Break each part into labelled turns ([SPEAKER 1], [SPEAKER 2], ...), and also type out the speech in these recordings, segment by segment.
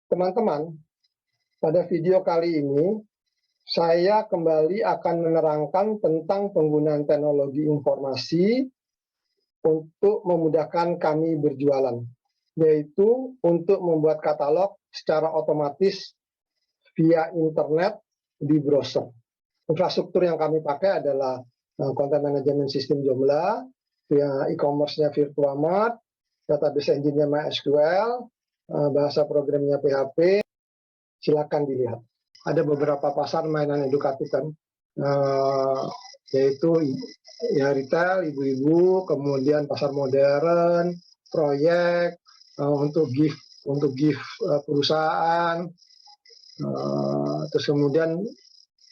[SPEAKER 1] Teman-teman, pada video kali ini saya kembali akan menerangkan tentang penggunaan teknologi informasi untuk memudahkan kami berjualan, yaitu untuk membuat katalog secara otomatis via internet di browser. Infrastruktur yang kami pakai adalah Content Management System Joomla, via e-commerce-nya Virtuamart, database engine-nya MySQL, bahasa programnya PHP. Silakan dilihat. Ada beberapa pasar mainan edukatif kan, yaitu ya retail, ibu-ibu, kemudian pasar modern, proyek, untuk gift perusahaan, terus kemudian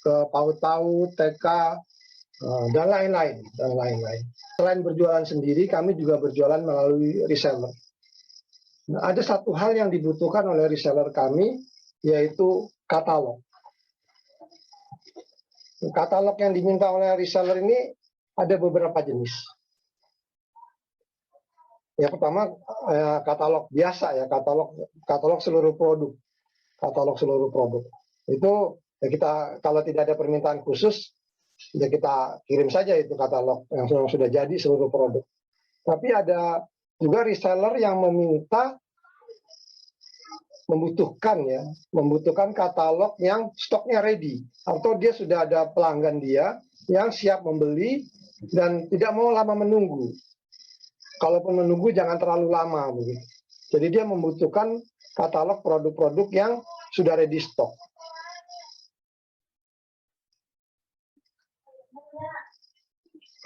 [SPEAKER 1] ke PAUD, TK, dan lain-lain. Selain berjualan sendiri, kami juga berjualan melalui reseller. Nah, ada satu hal yang dibutuhkan oleh reseller kami, yaitu katalog. Katalog yang diminta oleh reseller ini ada beberapa jenis. Yang pertama katalog biasa ya, katalog seluruh produk. Katalog seluruh produk. Itu ya kita kalau tidak ada permintaan khusus, ya kita kirim saja itu katalog yang sudah jadi seluruh produk. Tapi ada juga reseller yang membutuhkan katalog yang stoknya ready, atau dia sudah ada pelanggan dia yang siap membeli dan tidak mau lama menunggu. Kalaupun menunggu jangan terlalu lama begitu. Jadi dia membutuhkan katalog produk-produk yang sudah ready stock.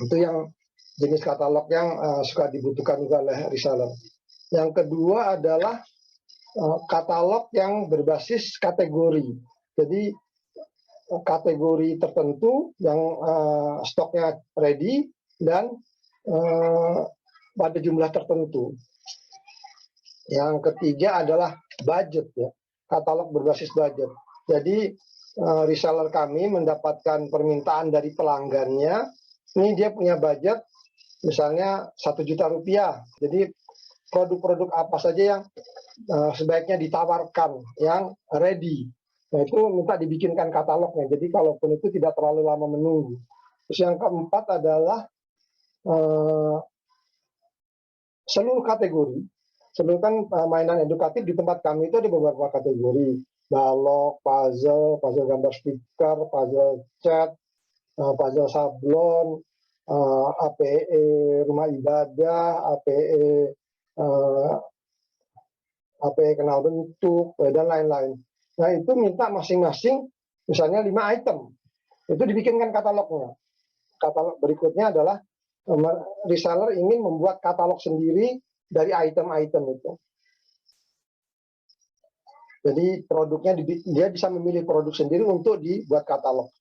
[SPEAKER 1] Itu yang jenis katalog yang suka dibutuhkan juga oleh reseller. Yang kedua adalah katalog yang berbasis kategori. Jadi kategori tertentu yang stoknya ready dan pada jumlah tertentu. Yang ketiga adalah budget ya, katalog berbasis budget. Jadi reseller kami mendapatkan permintaan dari pelanggannya, ini dia punya budget misalnya 1 juta rupiah. Jadi produk-produk apa saja yang sebaiknya ditawarkan yang ready. Nah, itu minta dibikinkan katalognya. Jadi kalaupun itu tidak terlalu lama menunggu. Terus yang keempat adalah seluruh kategori. Seluruh kan mainan edukatif di tempat kami itu ada beberapa kategori. Balok, puzzle gambar stiker, puzzle cat, puzzle sablon, APE rumah ibadah, APE kenal bentuk, dan lain-lain. Nah, itu minta masing-masing misalnya 5 item. Itu dibikinkan katalognya. Katalog berikutnya adalah reseller ingin membuat katalog sendiri dari item-item itu. Jadi produknya dia bisa memilih produk sendiri untuk dibuat katalog.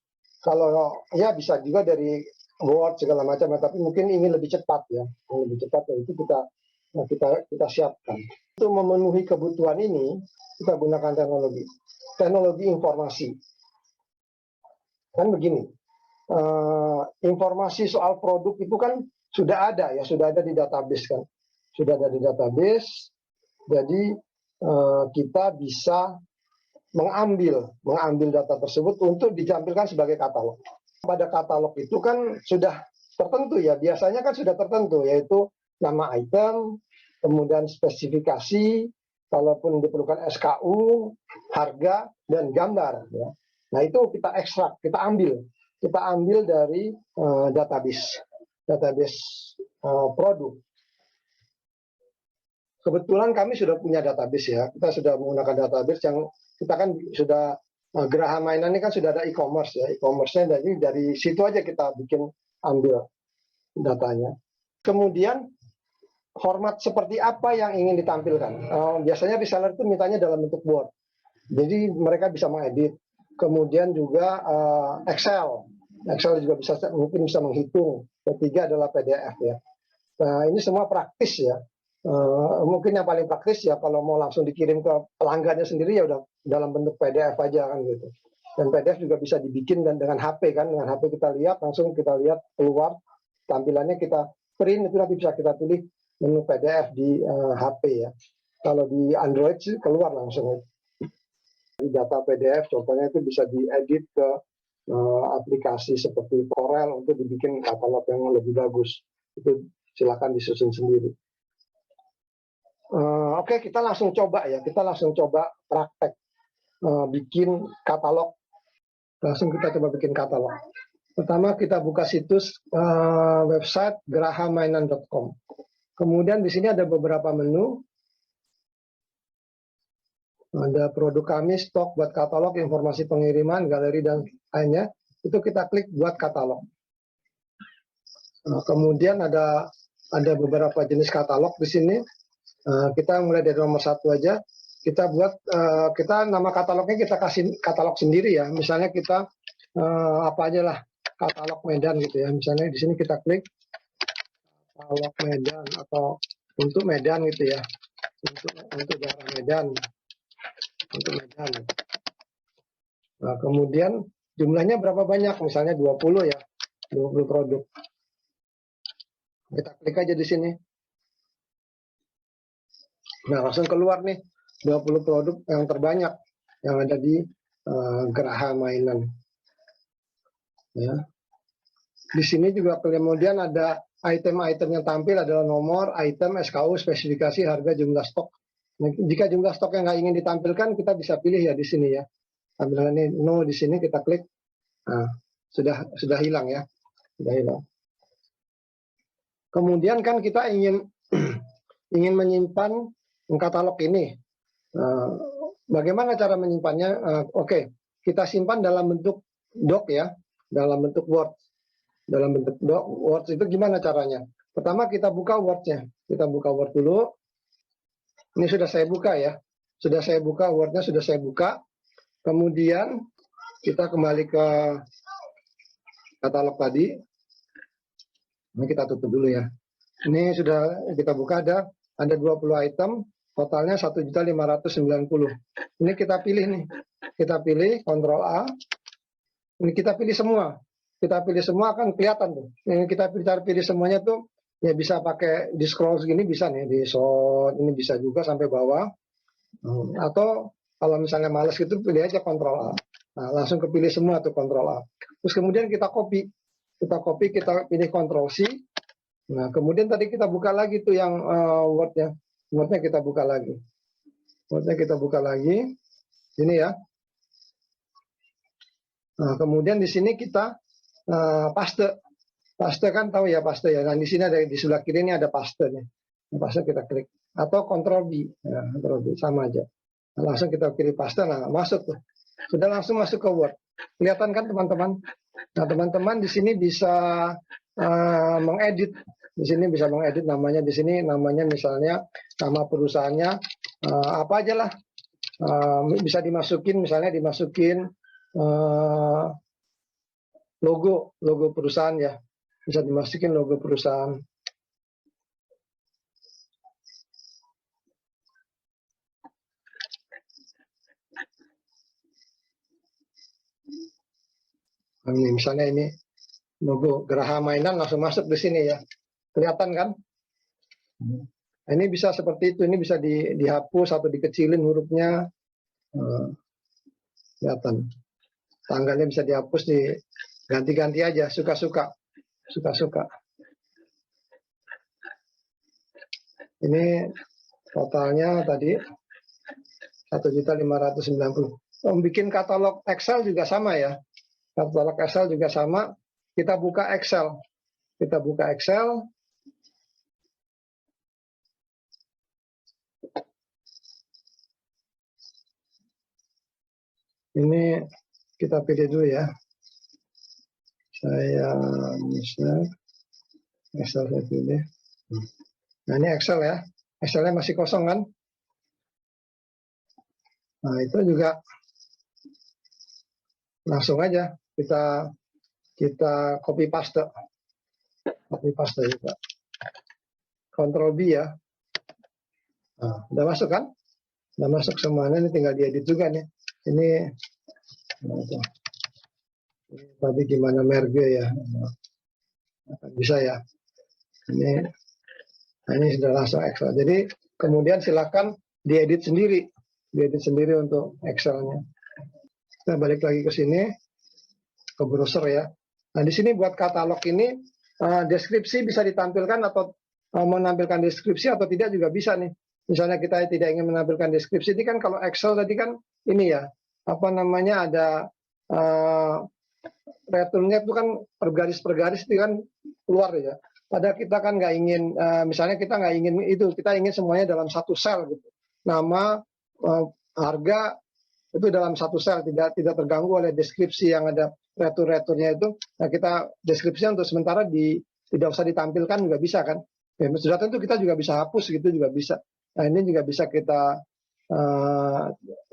[SPEAKER 1] Kalau ya bisa juga dari Word segala macam, tapi mungkin ingin lebih cepat ya. Lebih cepat ya itu kita siapkan. Untuk memenuhi kebutuhan ini, kita gunakan teknologi informasi. Kan begini, informasi soal produk itu kan sudah ada di database kan. Sudah ada di database, jadi kita bisa mengambil data tersebut untuk ditampilkan sebagai katalog. Pada katalog itu kan sudah tertentu ya, biasanya kan sudah tertentu, yaitu nama item, kemudian spesifikasi, kalaupun diperlukan SKU, harga, dan gambar. Ya. Nah itu kita ekstrak, kita ambil dari database produk. Kebetulan kami sudah punya database ya, kita sudah menggunakan database yang kita kan sudah Geraha Mainan ini kan sudah ada e-commerce ya, e-commerce-nya dari situ aja kita ambil datanya. Kemudian format seperti apa yang ingin ditampilkan. Biasanya reseller itu mintanya dalam bentuk Word. Jadi mereka bisa mengedit. Kemudian juga Excel juga mungkin bisa menghitung. Ketiga adalah PDF ya. Nah, ini semua praktis ya. Mungkin yang paling praktis ya kalau mau langsung dikirim ke pelanggannya sendiri ya udah dalam bentuk PDF aja kan gitu. Dan PDF juga bisa dibikin dan dengan HP kan, dengan HP kita lihat langsung kita lihat keluar tampilannya, kita print itu nanti bisa kita pilih menu PDF di HP ya. Kalau di Android sih keluar langsung. data PDF, contohnya itu bisa diedit ke aplikasi seperti Corel untuk dibikin katalog yang lebih bagus. Itu silakan disusun sendiri. Oke, kita langsung coba ya. Kita langsung coba praktek bikin katalog. Langsung kita coba bikin katalog. Pertama kita buka situs website grahamainan.com. Kemudian di sini ada beberapa menu. Ada produk kami, stok buat katalog, informasi pengiriman, galeri dan lainnya. Itu kita klik buat katalog. Kemudian ada beberapa jenis katalog di sini. Kita mulai dari nomor 1 aja. Kita buat kita nama katalognya kita kasih katalog sendiri ya. Misalnya kita apa aja lah katalog Medan gitu ya. Misalnya di sini kita klik katalog Medan atau untuk Medan gitu ya. Untuk daerah Medan. Untuk Medan. Nah, kemudian jumlahnya berapa banyak? Misalnya 20 ya. 20 produk. Kita klik aja di sini. Nah, langsung keluar nih 20 produk yang terbanyak yang ada di Geraha Mainan. Ya. Di sini juga kemudian ada item-item yang tampil adalah nomor, item, SKU, spesifikasi, harga, jumlah stok. Nah, jika jumlah stok yang nggak ingin ditampilkan, kita bisa pilih ya di sini ya. Tampilan ini no di sini kita klik, nah, sudah hilang ya, sudah hilang. Kemudian kan kita ingin menyimpan katalog ini. Bagaimana cara menyimpannya? Oke, kita simpan dalam bentuk doc ya, dalam bentuk Word. Dalam bentuk doc, Word itu gimana caranya? Pertama kita buka Word-nya. Kita buka Word dulu. Ini sudah saya buka ya. Sudah saya buka, Word-nya sudah saya buka. Kemudian kita kembali ke katalog tadi. Ini kita tutup dulu ya. Ini sudah kita buka, ada 20 item, totalnya 1.590. Ini kita pilih nih. Kita pilih Ctrl A. Ini kita pilih semua. Kita pilih semua akan kelihatan tuh. Ini kita pilih semuanya tuh ya bisa pakai di scroll segini bisa nih, di sort ini bisa juga sampai bawah. Atau kalau misalnya males gitu pilih aja Ctrl A. Nah, langsung kepilih semua tuh Ctrl A. Terus kemudian kita copy. Kita pilih Ctrl C. Nah, kemudian tadi kita buka lagi tuh yang Word-nya. Word-nya kita buka lagi. Word-nya kita buka lagi. Ini ya. Nah, kemudian di sini kita paste. Paste kan tahu ya paste ya. Nah, di sini ada di sebelah kiri ini ada paste nih. Paste kita klik atau Ctrl B. Ya, Ctrl B sama aja. Nah, langsung kita pilih paste, nah masuk tuh. Sudah langsung masuk ke Word. Kelihatan kan teman-teman? Nah, teman-teman di sini bisa mengedit. Di sini bisa mengedit namanya, di sini namanya misalnya nama perusahaannya apa aja lah. Bisa dimasukin misalnya logo perusahaan ya. Bisa dimasukin logo perusahaan. Ini misalnya ini logo Geraha Mainan langsung masuk di sini ya. Kelihatan kan? Nah, ini bisa seperti itu. Ini bisa dihapus atau dikecilin hurufnya. Kelihatan. Tanggalnya bisa dihapus, diganti-ganti aja. Suka-suka. Suka-suka. Ini totalnya tadi 1.590. Bikin katalog Excel juga sama ya. Katalog Excel juga sama. Kita buka Excel. Kita buka Excel. Ini kita pilih dulu ya. Saya bisa Excel saya pilih. Nah, ini Excel ya. Excelnya masih kosong kan? Nah, itu juga langsung aja kita copy paste. Copy paste juga. Ctrl B ya. Nah, udah masuk kan? Udah masuk semuanya, ini tinggal diedit juga nih. Ini tadi gimana merge ya. Bisa ya. Ini sudah langsung Excel. Jadi kemudian silakan diedit sendiri untuk Excelnya. Kita balik lagi ke sini, ke browser ya. Nah, di sini buat katalog ini, deskripsi bisa ditampilkan atau menampilkan deskripsi atau tidak juga bisa nih. Misalnya kita tidak ingin menampilkan deskripsi, ini kan kalau Excel tadi kan ini ya, apa namanya, ada returnnya itu kan per garis itu kan keluar ya. Padahal kita kan nggak ingin, misalnya kita nggak ingin itu, kita ingin semuanya dalam satu sel gitu. Nama, harga itu dalam satu sel, tidak terganggu oleh deskripsi yang ada retur-returnya itu. Nah, kita deskripsinya untuk sementara tidak usah ditampilkan juga bisa kan. Ya, sudah tentu kita juga bisa hapus gitu juga bisa. Nah, ini juga bisa kita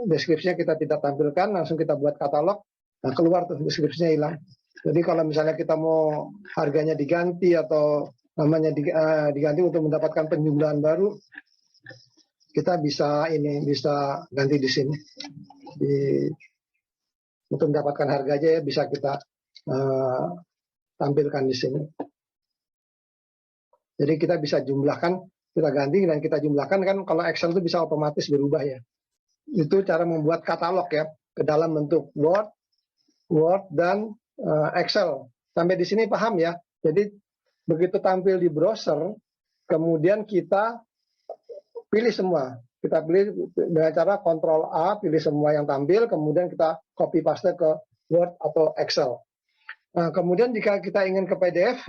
[SPEAKER 1] deskripsinya kita tidak tampilkan, langsung kita buat katalog. Nah, keluar tuh deskripsinya hilang. Jadi kalau misalnya kita mau harganya diganti atau namanya diganti untuk mendapatkan penjumlahan baru, kita bisa ganti di sini. Untuk mendapatkan harga aja ya bisa kita tampilkan di sini. Jadi kita bisa jumlahkan, kita ganti dan kita jumlahkan kan, kalau Excel itu bisa otomatis berubah ya. Itu cara membuat katalog ya ke dalam bentuk Word dan Excel. Sampai di sini paham ya. Jadi begitu tampil di browser, kemudian kita pilih semua. Kita pilih dengan cara Ctrl A, pilih semua yang tampil, kemudian kita copy paste ke Word atau Excel. Nah, kemudian jika kita ingin ke PDF,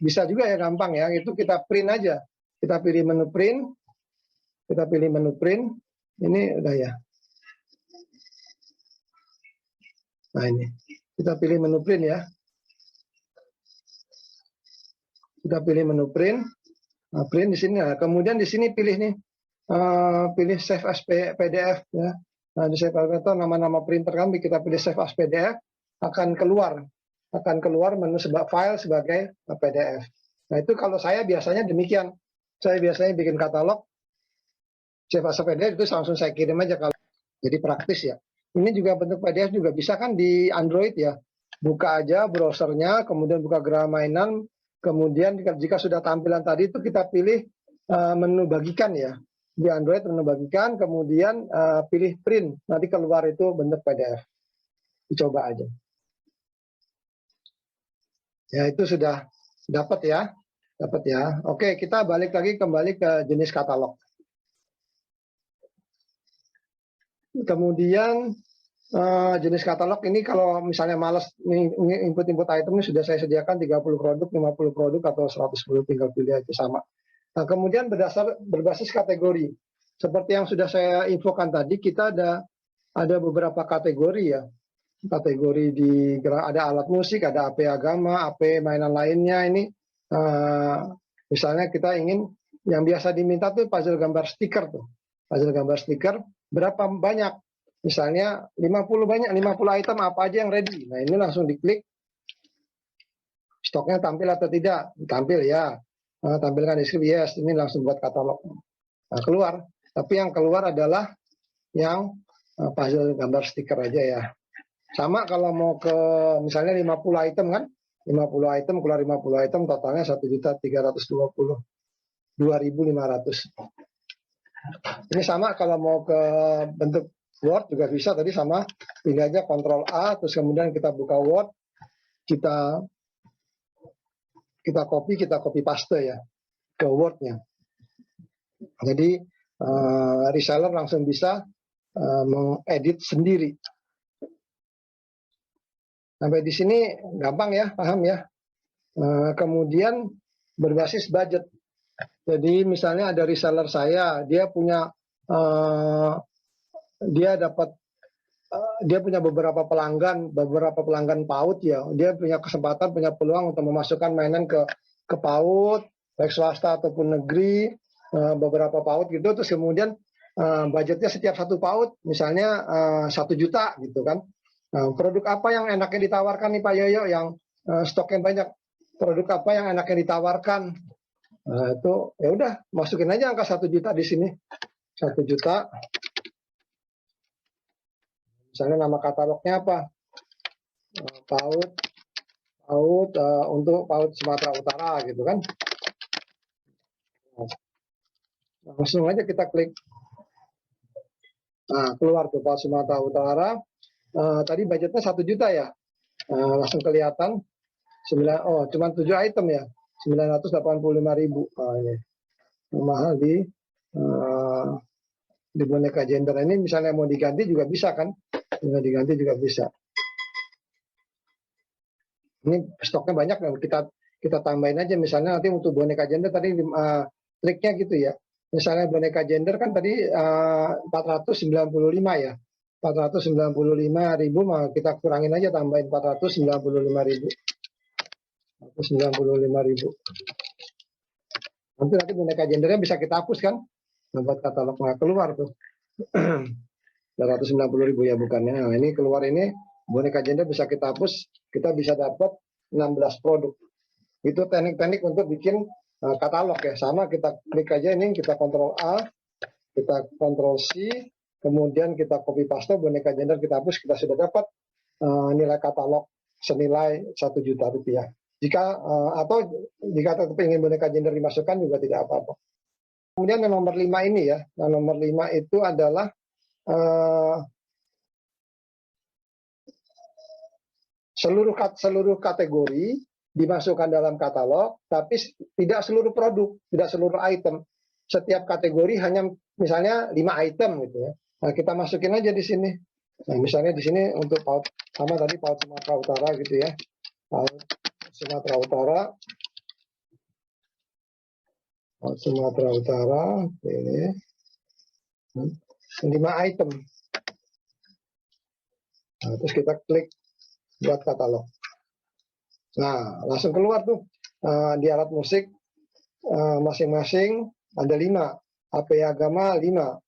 [SPEAKER 1] bisa juga ya, gampang ya, itu kita print aja. Kita pilih menu print, ini udah ya. Nah ini, kita pilih menu print ya. Kita pilih menu print, nah, print di sini. Nah, kemudian di sini pilih nih, pilih save as PDF ya. Nah, di save atau nama-nama printer kami kita pilih save as PDF, akan keluar menu file sebagai PDF. Nah, itu kalau saya biasanya demikian. Saya biasanya bikin katalog save as PDF itu langsung saya kirim aja kalau jadi praktis ya. Ini juga bentuk PDF juga bisa kan di Android ya. Buka aja browsernya, kemudian buka Geraha Mainan, kemudian jika sudah tampilan tadi itu kita pilih menu bagikan ya. Di Android menu bagikan, kemudian pilih print, nanti keluar itu bentuk PDF. Dicoba aja. Ya, itu sudah dapat ya. Oke, kita balik lagi kembali ke jenis katalog. Kemudian jenis katalog ini kalau misalnya malas input item ini sudah saya sediakan 30 produk, 50 produk atau 110, tinggal pilih aja sama. Nah, kemudian berbasis kategori. Seperti yang sudah saya infokan tadi, kita ada beberapa kategori ya. Kategori ada alat musik, ada AP agama, AP mainan lainnya. Ini misalnya kita ingin yang biasa diminta tuh puzzle gambar stiker tuh. Puzzle gambar stiker berapa banyak? Misalnya 50 banyak, 50 item apa aja yang ready. Nah, ini langsung diklik. Stoknya tampil atau tidak? Tampil ya. Tampilkan deskripsi, yes, ini langsung buat katalog. Nah, keluar. Tapi yang keluar adalah yang puzzle gambar stiker aja ya. Sama kalau mau ke misalnya 50 item kan, 50 item keluar 50 item, totalnya 1.322.500. Ini sama kalau mau ke bentuk Word juga bisa, tadi sama, pilih aja Ctrl A, terus kemudian kita buka Word, kita copy paste ya ke Word-nya. Jadi reseller langsung bisa mengedit sendiri. Sampai di sini gampang ya, paham ya. Kemudian berbasis budget. Jadi misalnya ada reseller saya, dia punya dia punya beberapa pelanggan PAUD ya. Dia punya kesempatan, punya peluang untuk memasukkan mainan ke PAUD, baik swasta ataupun negeri, beberapa PAUD gitu. Terus kemudian budgetnya setiap satu PAUD misalnya 1 juta gitu kan. Produk apa yang enaknya ditawarkan nih Pak Yoyo yang stoknya banyak? Produk apa yang enaknya ditawarkan? Itu ya udah masukin aja angka 1 juta di sini. 1 juta. Misalnya nama katalognya apa? PAUD untuk PAUD Sumatera Utara gitu kan. Langsung aja kita klik. Nah, keluar tuh PAUD Sumatera Utara. tadi budgetnya 1 juta ya. Langsung kelihatan cuma 7 item ya, 985.000. Ini mahal di boneka gender ini. Misalnya mau diganti juga bisa kan, diganti juga bisa. Ini stoknya banyak, kita tambahin aja. Misalnya nanti untuk boneka gender tadi triknya gitu ya. Misalnya boneka gender kan tadi 495 ya, 495.000, maka kita kurangin aja, tambahin 495.000. 495.000. Nanti boneka gendernya bisa kita hapus kan, buat katalog nggak keluar tuh. 290.000 ya bukannya. Nah, ini keluar, ini boneka gender bisa kita hapus, kita bisa dapat 16 produk. Itu teknik-teknik untuk bikin katalog ya. Sama, kita klik aja ini, kita kontrol A, kita kontrol C, kemudian kita copy paste boneka gender, kita hapus, kita sudah dapat nilai katalog senilai 1 juta rupiah. Atau jika tetap ingin boneka gender dimasukkan juga tidak apa-apa. Kemudian yang nomor 5 ini ya, yang nomor 5 itu adalah seluruh kategori dimasukkan dalam katalog, tapi tidak seluruh produk, tidak seluruh item. Setiap kategori hanya misalnya 5 item gitu ya. Nah, kita masukin aja di sini. Nah, misalnya di sini untuk paut, sama tadi paut Sumatera Utara gitu ya. Paut Sumatera Utara. Paut Sumatera Utara ini 5 item. Nah, terus kita klik buat katalog. Nah, langsung keluar tuh di alat musik masing-masing ada 5, API agama 5,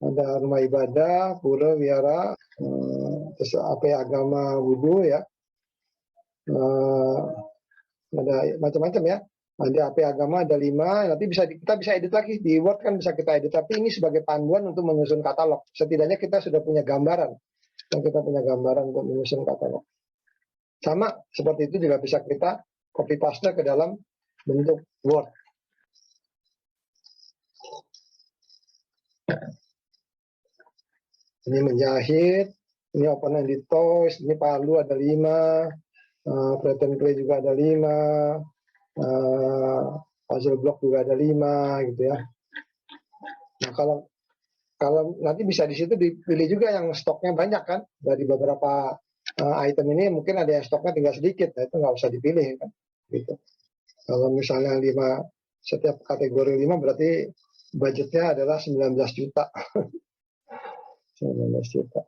[SPEAKER 1] ada rumah ibadah, pura, wihara, terus API agama wudhu ya, ada macam-macam ya. Ada API agama ada 5, nanti kita bisa edit lagi di Word kan, bisa kita edit, tapi ini sebagai panduan untuk menyusun katalog. Setidaknya kita sudah punya gambaran, untuk menyusun katalog. Sama seperti itu juga bisa kita copy paste ke dalam bentuk Word. Ini menjahit, ini open ended toys, ini palu ada 5, pattern clay juga ada 5, puzzle block juga ada 5 gitu ya. Nah, kalau nanti bisa di situ dipilih juga yang stoknya banyak kan, dari beberapa item ini mungkin ada yang stoknya tinggal sedikit, nah itu nggak usah dipilih kan gitu. Kalau misalnya 5, setiap kategori 5 berarti budgetnya adalah 19 juta. 19 juta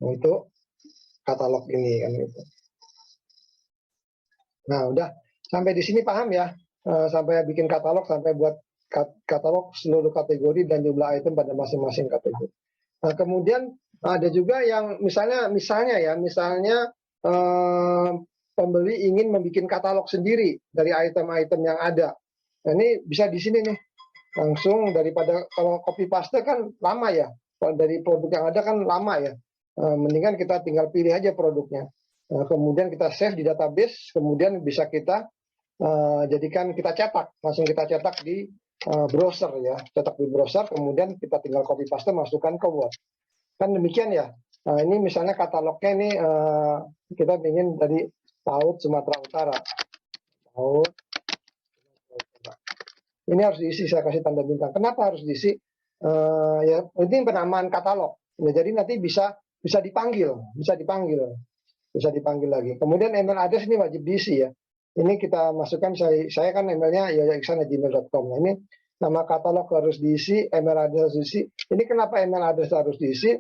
[SPEAKER 1] untuk katalog ini kan gitu. Nah, udah sampai di sini paham ya, sampai bikin katalog, sampai buat katalog seluruh kategori dan jumlah item pada masing-masing kategori. Nah, kemudian ada juga yang misalnya pembeli ingin membuat katalog sendiri dari item-item yang ada. Nah, ini bisa di sini nih, langsung, daripada kalau copy paste kan lama ya, kalau dari produk yang ada kan lama ya, mendingan kita tinggal pilih aja produknya. Kemudian kita save di database, kemudian bisa kita jadikan, kita cetak, langsung kita cetak di browser ya, cetak di browser, kemudian kita tinggal copy paste, masukkan ke Word. Kan demikian ya. Nah, ini misalnya katalognya ini kita ingin dari PAUD Sumatera Utara. PAUD ini harus diisi, saya kasih tanda bintang. Kenapa harus diisi? Ya, ini penamaan katalog. Ya, jadi nanti bisa dipanggil lagi. Kemudian email address ini wajib diisi ya. Ini kita masukkan, saya kan emailnya yayaiksan@gmail.com. Nah, ini nama katalog harus diisi, email address harus diisi. Ini kenapa email address harus diisi?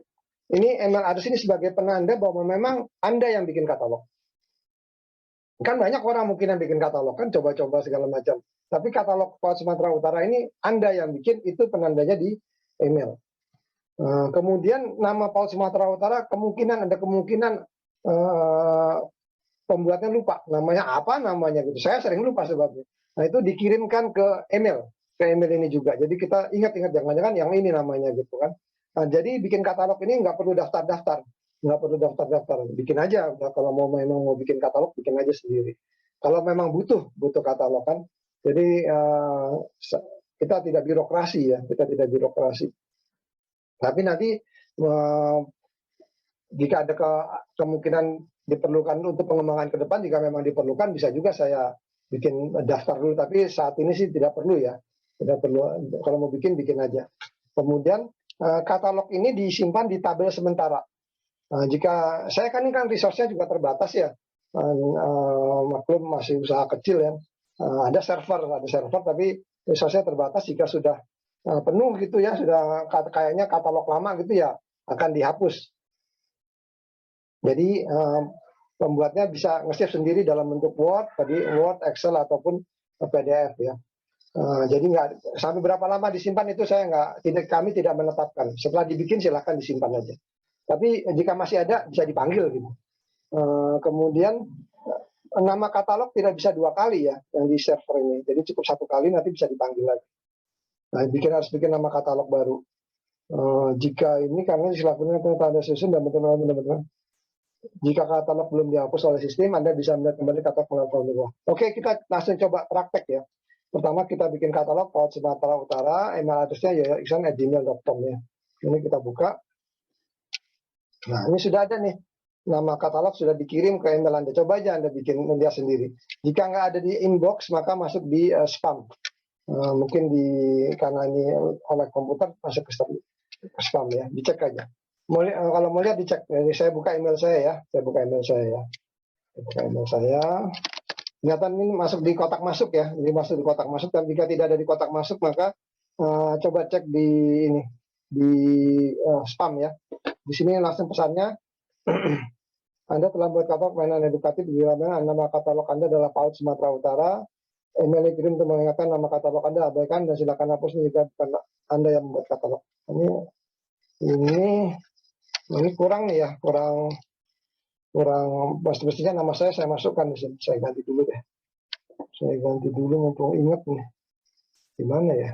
[SPEAKER 1] Ini email address ini sebagai penanda bahwa memang Anda yang bikin katalog. Kan banyak orang mungkin yang bikin katalog kan, coba-coba segala macam. Tapi katalog PAUD Sumatera Utara ini Anda yang bikin, itu penandanya di email. Kemudian nama PAUD Sumatera Utara ada kemungkinan pembuatnya lupa namanya apa gitu. Saya sering lupa sebabnya. Nah, itu dikirimkan ke email ini juga. Jadi kita ingat-ingat, jangan-jangan yang ini namanya gitu kan. Nah, jadi bikin katalog ini nggak perlu daftar-daftar, bikin aja. Kalau memang mau bikin katalog, bikin aja sendiri. Kalau memang butuh katalog kan. Jadi kita tidak birokrasi ya, Tapi nanti jika ada kemungkinan diperlukan untuk pengembangan ke depan, jika memang diperlukan bisa juga saya bikin daftar dulu, tapi saat ini sih tidak perlu ya, tidak perlu. Kalau mau bikin aja. Kemudian katalog ini disimpan di tabel sementara. Jika saya kan ini kan resource-nya juga terbatas ya, maklum masih usaha kecil ya, ada server tapi resource-nya terbatas. Jika sudah penuh gitu ya, sudah kayaknya katalog lama gitu ya, akan dihapus. Jadi pembuatnya bisa nge-save sendiri dalam bentuk Word, Excel ataupun PDF ya. Jadi nggak sampai berapa lama disimpan itu kami tidak menetapkan. Setelah dibikin silahkan disimpan aja. Tapi jika masih ada bisa dipanggil gitu. Kemudian nama katalog tidak bisa 2 kali ya yang di server ini. Jadi cukup 1 kali, nanti bisa dipanggil lagi. Nah, harus bikin nama katalog baru. Jika ini karena dilakukan tanda susun dan benar-benar. Jika katalog belum dihapus oleh sistem, Anda bisa melihat kembali katalog melalui bawah. Oke, kita langsung coba praktek ya. Pertama kita bikin katalog PAUD Sumatera Utara, email address-nya yoyoiksan@gmail.com ya. Ini kita buka. Nah, ini sudah ada nih. Nama katalog sudah dikirim ke email Anda. Coba aja Anda bikin dia sendiri. Jika nggak ada di inbox, maka masuk di spam. Mungkin karena ini oleh komputer masuk ke spam ya. Dicek aja. Kalau mau lihat dicek. Jadi saya buka email saya ya. Buka email saya. Kelihatan ini masuk di kotak masuk ya. Ini masuk di kotak masuk. Dan jika tidak ada di kotak masuk, maka coba cek di ini di spam ya. Di sini langsung pesannya, Anda telah membuat katalog mainan edukatif di mana nama katalog Anda adalah PAUD Sumatera Utara. Email dikirim untuk mengingatkan nama katalog Anda, abaikan dan silakan hapus jika bukan Anda yang membuat katalog. Ini kurang nih ya, kurang mestinya nama saya masukkan di sini. Saya ganti dulu deh. Saya ganti dulu mumpung ingat nih. Di mana ya?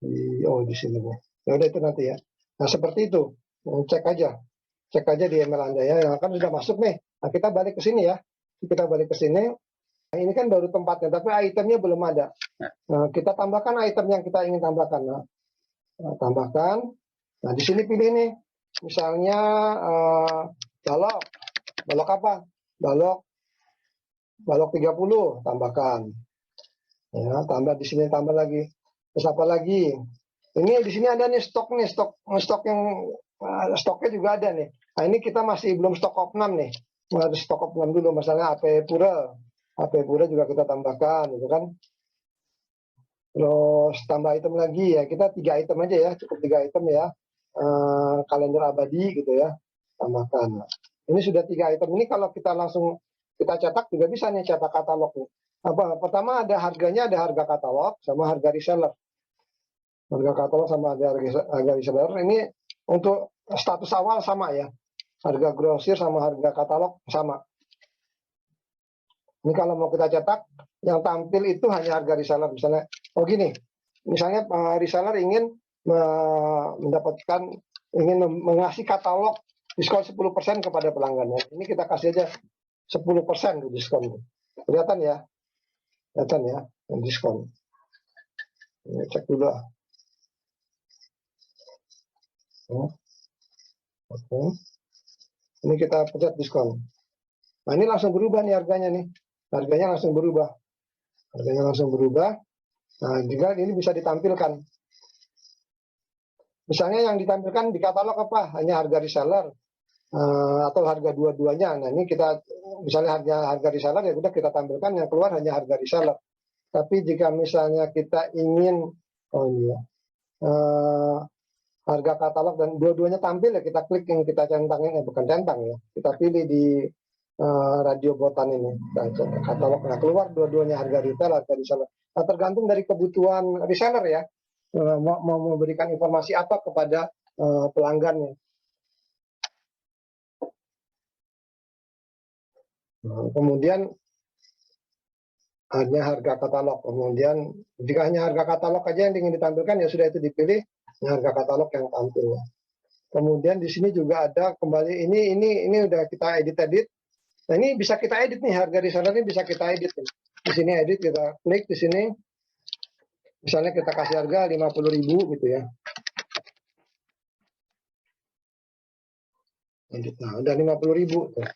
[SPEAKER 1] Di sini nih. Ya udah itu nanti ya. Nah, seperti itu. Cek aja di email Anda ya. Yang kan sudah masuk nih. Nah, kita balik ke sini ya. Kita balik ke sini. Nah, ini kan baru tempatnya, tapi itemnya belum ada. Nah, kita tambahkan item yang kita ingin tambahkan. Nah, tambahkan. Nah, di sini pilih nih. Misalnya balok apa? Balok 30 tambahkan. Ya, tambah di sini tambah lagi. Terus apa lagi? Ini di sini ada nih stok yang stoknya juga ada nih. Nah, ini kita masih belum stok opnam nih. Harus stok opnam dulu, misalnya AP Pura juga kita tambahkan gitu kan. Terus tambah item lagi ya, kita 3 item aja ya, cukup 3 item ya. Kalender abadi gitu ya, tambahkan. Ini sudah 3 item. Ini kalau kita langsung kita cetak juga bisa nih, cetak katalog nih. Pertama ada harganya, ada harga katalog sama harga reseller. Harga katalog sama harga reseller ini untuk status awal sama ya. Harga grosir sama harga katalog sama. Ini kalau mau kita cetak, yang tampil itu hanya harga reseller. Misalnya, misalnya reseller ingin ingin mengasih katalog diskon 10% kepada pelanggannya. Ini kita kasih aja 10% diskon. Kelihatan ya, diskon. Ini cek dulu. Oke. Ini kita pencet diskon. Nah, ini langsung berubah nih harganya nih. Harganya langsung berubah. Nah, juga ini bisa ditampilkan. Misalnya yang ditampilkan di katalog apa? Hanya harga reseller atau harga dua-duanya. Nah, ini kita misalnya harga reseller ya udah kita tampilkan, yang keluar hanya harga reseller. Tapi jika misalnya kita ingin harga katalog dan dua-duanya tampil ya, kita klik yang kita centangin, bukan centang ya. Kita pilih di radio botan ini katalog. Nah, keluar dua-duanya harga retail, harga reseller. Nah, tergantung dari kebutuhan reseller ya. Mau memberikan informasi apa kepada pelanggannya. Nah, kemudian hanya harga katalog. Kemudian jika hanya harga katalog aja yang ingin ditampilkan ya sudah itu dipilih harga katalog yang tampil. Kemudian di sini juga ada kembali ini udah kita edit. Nah, ini bisa kita edit nih, harga reseller ini bisa kita edit. Di sini edit, kita klik di sini. Misalnya kita kasih harga 50.000 gitu ya. Nah, udah 50.000 tuh.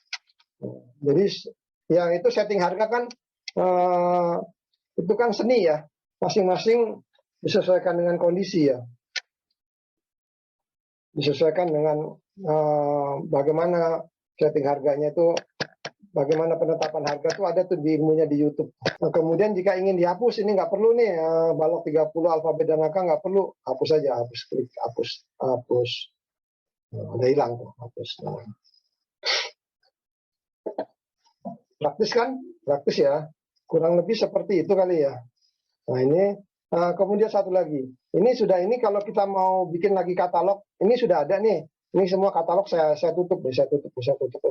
[SPEAKER 1] Jadi yang itu setting harga kan itu kan seni ya, masing-masing disesuaikan dengan kondisi ya, disesuaikan dengan bagaimana setting harganya itu, bagaimana penetapan harga itu ada tuh di ilmunya di YouTube. Nah, kemudian jika ingin dihapus, ini nggak perlu nih balok 30 alfabet dan angka, nggak perlu, hapus saja, hapus, klik hapus, udah hilang tuh, hapus. Nah. Praktis kan? Praktis ya. Kurang lebih seperti itu kali ya. Nah ini kemudian satu lagi. Ini kalau kita mau bikin lagi katalog, ini sudah ada nih. Ini semua katalog saya tutup, saya tutup,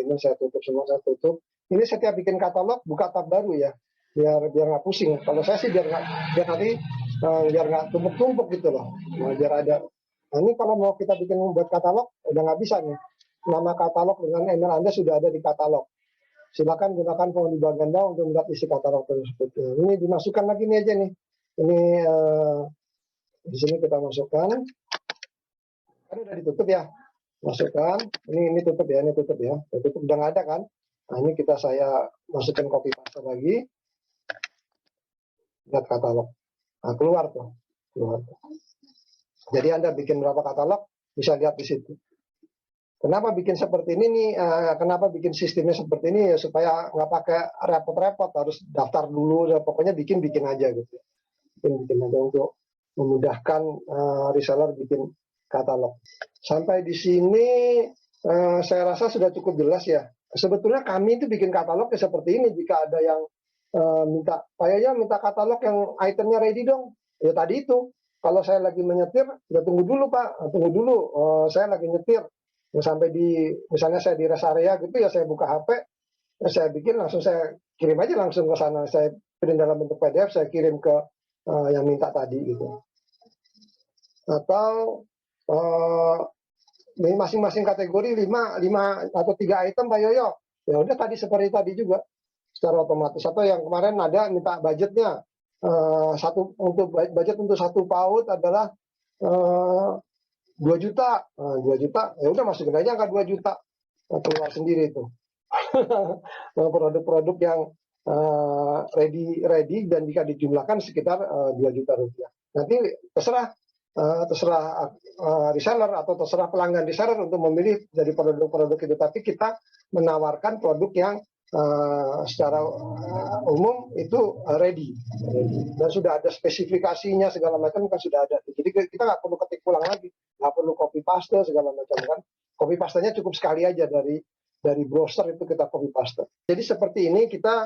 [SPEAKER 1] ini saya tutup semua, saya tutup. Ini setiap bikin katalog buka tab baru ya, biar nggak pusing. Kalau saya sih biar nggak tumpuk-tumpuk gitu loh. Nah, biar ada. Nah, ini kalau mau kita bikin buat katalog udah nggak bisa nih. Nama katalog dengan email Anda sudah ada di katalog. Silakan gunakan form di bagian bawah untuk melihat isi katalog tersebut. Ini dimasukkan lagi nih aja nih. Ini di sini kita masukkan. Kan udah ditutup ya. Masukkan. Ini tutup ya, ini tutup ya. Tutup udah nggak ada kan? Nah, ini saya masukkan copy paste lagi. Lihat katalog. Nah, keluar tuh. Jadi Anda bikin berapa katalog bisa lihat di situ. Kenapa bikin seperti ini nih? Kenapa bikin sistemnya seperti ini ya, supaya nggak pakai repot-repot harus daftar dulu. Ya, pokoknya bikin aja gitu. Bikin aja untuk memudahkan reseller bikin katalog. Sampai di sini saya rasa sudah cukup jelas ya. Sebetulnya kami itu bikin katalog ya seperti ini. Jika ada yang minta, kayaknya minta katalog yang itemnya ready dong. Ya tadi itu. Kalau saya lagi menyetir, ya tunggu dulu Pak, tunggu dulu. Saya lagi nyetir. Sampai misalnya saya di rest area gitu ya, saya buka HP, ya saya bikin langsung, saya kirim aja langsung ke sana, saya print dalam bentuk PDF, saya kirim ke yang minta tadi gitu. Atau masing-masing kategori 5 atau 3 item Pak Yoyo, ya udah tadi seperti tadi juga secara otomatis. Atau yang kemarin ada minta budgetnya budget untuk 1 PAUD adalah 2 juta, 2 juta, ya udah masukin aja angka 2 juta, keluar sendiri itu. Produk-produk yang ready dan jika dijumlahkan sekitar 2 juta rupiah. Nanti terserah reseller atau terserah pelanggan reseller untuk memilih dari produk-produk itu. Tapi kita menawarkan produk yang secara umum itu ready dan sudah ada spesifikasinya segala macam kan sudah ada. Jadi kita nggak perlu ketik ulang lagi, nggak perlu copy paste segala macam kan. Copy pastenya cukup sekali aja dari browser itu kita copy paste. Jadi seperti ini kita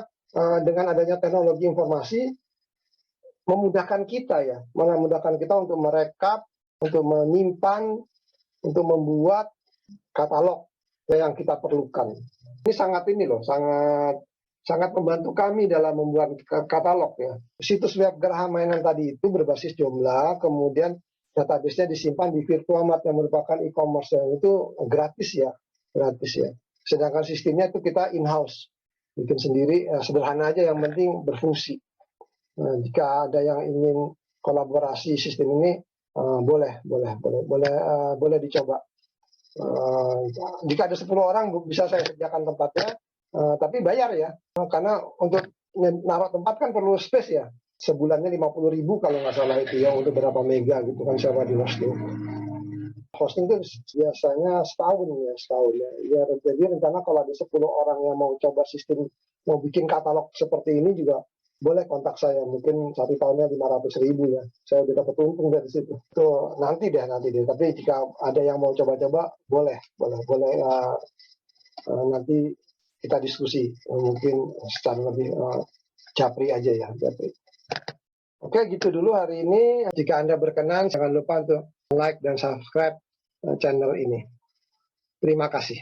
[SPEAKER 1] dengan adanya teknologi informasi memudahkan kita untuk merekap, untuk menyimpan, untuk membuat katalog yang kita perlukan. Ini sangat membantu kami dalam membuat katalog ya. Situs web Geraha Mainan tadi itu berbasis Joomla, kemudian database-nya disimpan di Virtuamat yang merupakan e-commerce yang itu gratis ya. Sedangkan sistemnya itu kita in-house, bikin sendiri, sederhana aja, yang penting berfungsi. Nah, jika ada yang ingin kolaborasi sistem ini, boleh dicoba. Jika ada 10 orang bisa saya sediakan tempatnya, tapi bayar ya, karena untuk naruh tempat kan perlu space ya. Sebulannya 50.000 kalau nggak salah itu ya, untuk berapa mega gitu kan sewa di hosting. Hosting itu biasanya setahun ya. Jadi rencana kalau ada 10 orang yang mau coba sistem, mau bikin katalog seperti ini juga boleh kontak saya, mungkin 1 tahunnya 500.000 ya, saya udah dapat untung dari situ. Tuh nanti deh. Tapi jika ada yang mau coba-coba, boleh nanti kita diskusi, mungkin secara lebih japri aja ya. Oke, gitu dulu hari ini. Jika Anda berkenan, jangan lupa untuk like dan subscribe channel ini. Terima kasih.